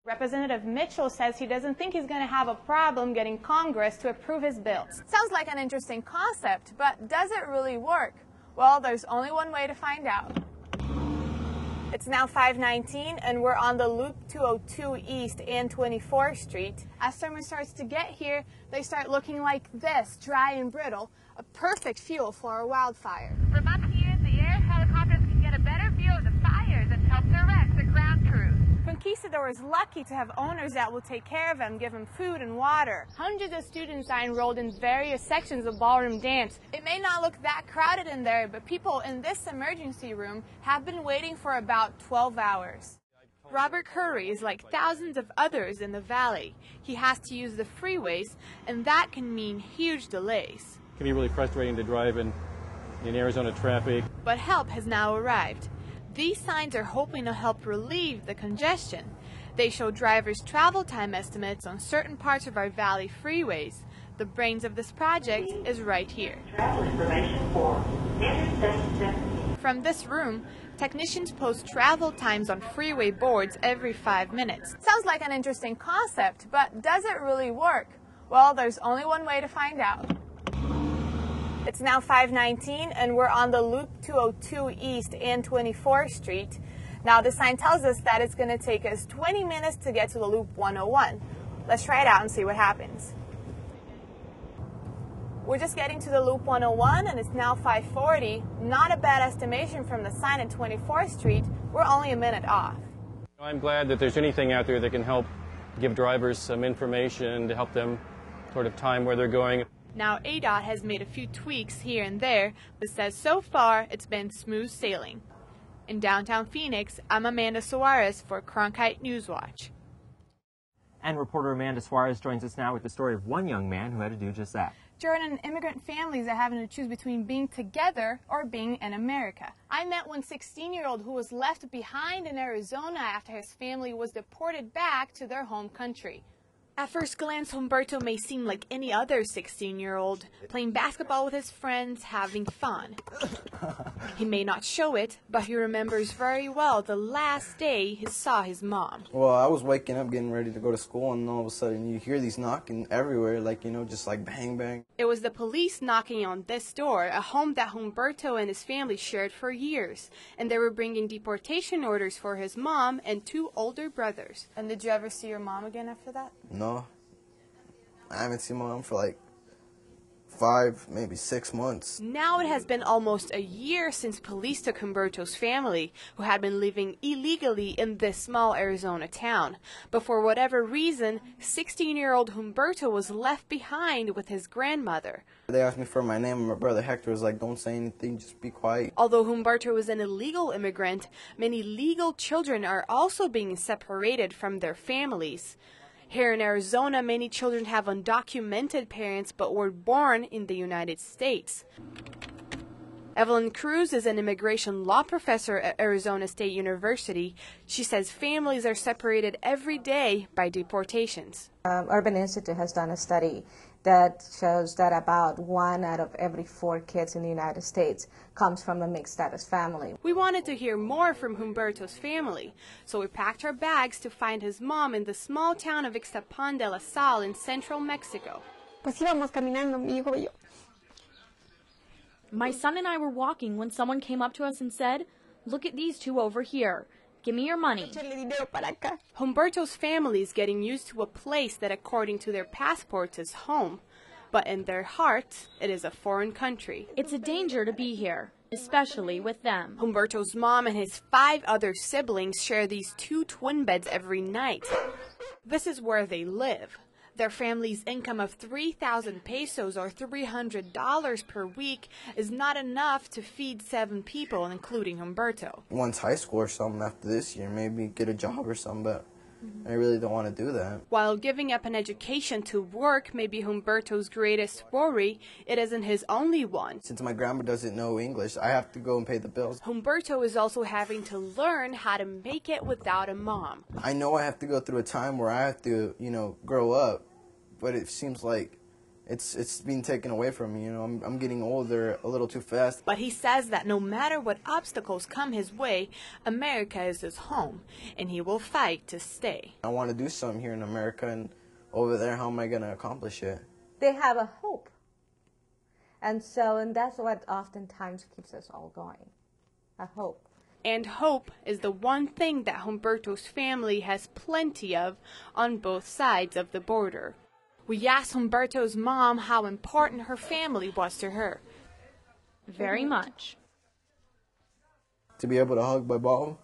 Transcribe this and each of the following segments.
Representative Mitchell says he doesn't think he's going to have a problem getting Congress to approve his bills. Sounds like an interesting concept, but does it really work? Well, there's only one way to find out. It's now 5:19 and we're on the Loop 202 East and 24th Street. As summer starts to get here, they start looking like this, dry and brittle, a perfect fuel for a wildfire. From up here in the air, helicopters can get a better view of the fires and help direct the ground crews. Conquistador is lucky to have owners that will take care of him, give him food and water. Hundreds of students are enrolled in various sections of ballroom dance. It may not look that crowded in there, but people in this emergency room have been waiting for about 12 hours. Robert Curry is like thousands of others in the valley. He has to use the freeways, and that can mean huge delays. It can be really frustrating to drive in Arizona traffic. But help has now arrived. These signs are hoping to help relieve the congestion. They show drivers' travel time estimates on certain parts of our valley freeways. The brains of this project is right here. From this room, technicians post travel times on freeway boards every 5 minutes. Sounds like an interesting concept, but does it really work? Well, there's only one way to find out. It's now 5:19 and we're on the Loop 202 East and 24th Street. Now the sign tells us that it's going to take us 20 minutes to get to the Loop 101. Let's try it out and see what happens. We're just getting to the Loop 101 and it's now 5:40. Not a bad estimation from the sign at 24th Street. We're only a minute off. I'm glad that there's anything out there that can help give drivers some information to help them sort of time where they're going. Now ADOT has made a few tweaks here and there, but says so far it's been smooth sailing. In downtown Phoenix, I'm Amanda Soares for Cronkite Newswatch. And reporter Amanda Soares joins us now with the story of one young man who had to do just that. Jordan, immigrant families are having to choose between being together or being in America. I met one 16-year-old who was left behind in Arizona after his family was deported back to their home country. At first glance, Humberto may seem like any other 16-year-old, playing basketball with his friends, having fun. He may not show it, but he remembers very well the last day he saw his mom. Well, I was waking up getting ready to go to school, and all of a sudden you hear these knocking everywhere, like, you know, just like bang, bang. It was the police knocking on this door, a home that Humberto and his family shared for years, and they were bringing deportation orders for his mom and 2 older brothers. And did you ever see your mom again after that? No. I haven't seen my mom for like 5, maybe 6 months. Now it has been almost a year since police took Humberto's family, who had been living illegally in this small Arizona town. But for whatever reason, 16-year-old Humberto was left behind with his grandmother. They asked me for my name, and my brother Hector was like, don't say anything, just be quiet. Although Humberto is an illegal immigrant, many legal children are also being separated from their families. Here in Arizona, many children have undocumented parents but were born in the United States. Evelyn Cruz is an immigration law professor at Arizona State University. She says families are separated every day by deportations. Urban Institute has done a study that shows that about 1 out of every 4 kids in the United States comes from a mixed status family. We wanted to hear more from Humberto's family, so we packed our bags to find his mom in the small town of Ixtapan de la Sal in central Mexico. Pues íbamos caminando, mi hijo y yo. My son and I were walking when someone came up to us and said, "Look at these 2 over here. Give me your money." Humberto's family is getting used to a place that, according to their passports, is home. But in their hearts, it is a foreign country. It's a danger to be here, especially with them. Humberto's mom and his 5 other siblings share these 2 twin beds every night. This is where they live. Their family's income of 3,000 pesos or $300 per week is not enough to feed 7 people, including Humberto. Once high school or something after this year, maybe get a job or something, but I really don't want to do that. While giving up an education to work may be Humberto's greatest worry, it isn't his only one. Since my grandma doesn't know English, I have to go and pay the bills. Humberto is also having to learn how to make it without a mom. I know I have to go through a time where I have to, you know, grow up, but it seems like it's being taken away from me. You know, I'm getting older a little too fast. But he says that no matter what obstacles come his way, America is his home, and he will fight to stay. I want to do something here in America, and over there, how am I going to accomplish it? They have a hope. And that's what oftentimes keeps us all going, a hope. And hope is the one thing that Humberto's family has plenty of on both sides of the border. We asked Humberto's mom how important her family was to her. Very much. To be able to hug my mom,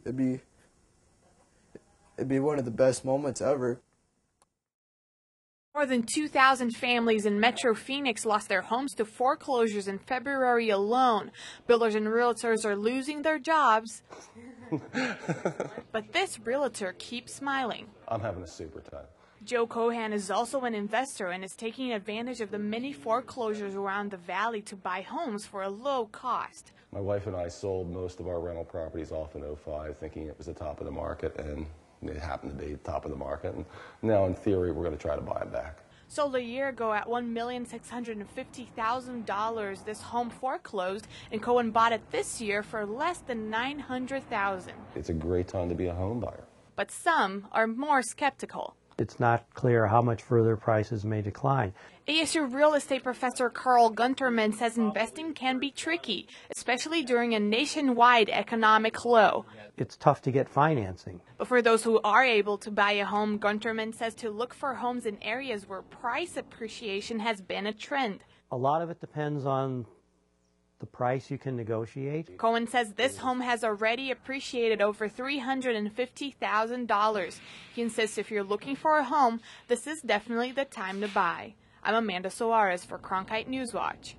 it'd be one of the best moments ever. More than 2,000 families in Metro Phoenix lost their homes to foreclosures in February alone. Builders and realtors are losing their jobs. But this realtor keeps smiling. I'm having a super time. Joe Cohan is also an investor and is taking advantage of the many foreclosures around the valley to buy homes for a low cost. My wife and I sold most of our rental properties off in 2005 thinking it was the top of the market, and it happened to be the top of the market. And now, in theory, we're going to try to buy it back. Sold a year ago at $1,650,000, this home foreclosed, and Cohen bought it this year for less than $900,000. It's a great time to be a home buyer. But some are more skeptical. It's not clear how much further prices may decline. ASU real estate professor Carl Gunterman says investing can be tricky, especially during a nationwide economic low. It's tough to get financing. But for those who are able to buy a home, Gunterman says to look for homes in areas where price appreciation has been a trend. A lot of it depends on the price you can negotiate. Cohen says this home has already appreciated over $350,000. He insists if you're looking for a home, this is definitely the time to buy. I'm Amanda Soares for Cronkite Newswatch.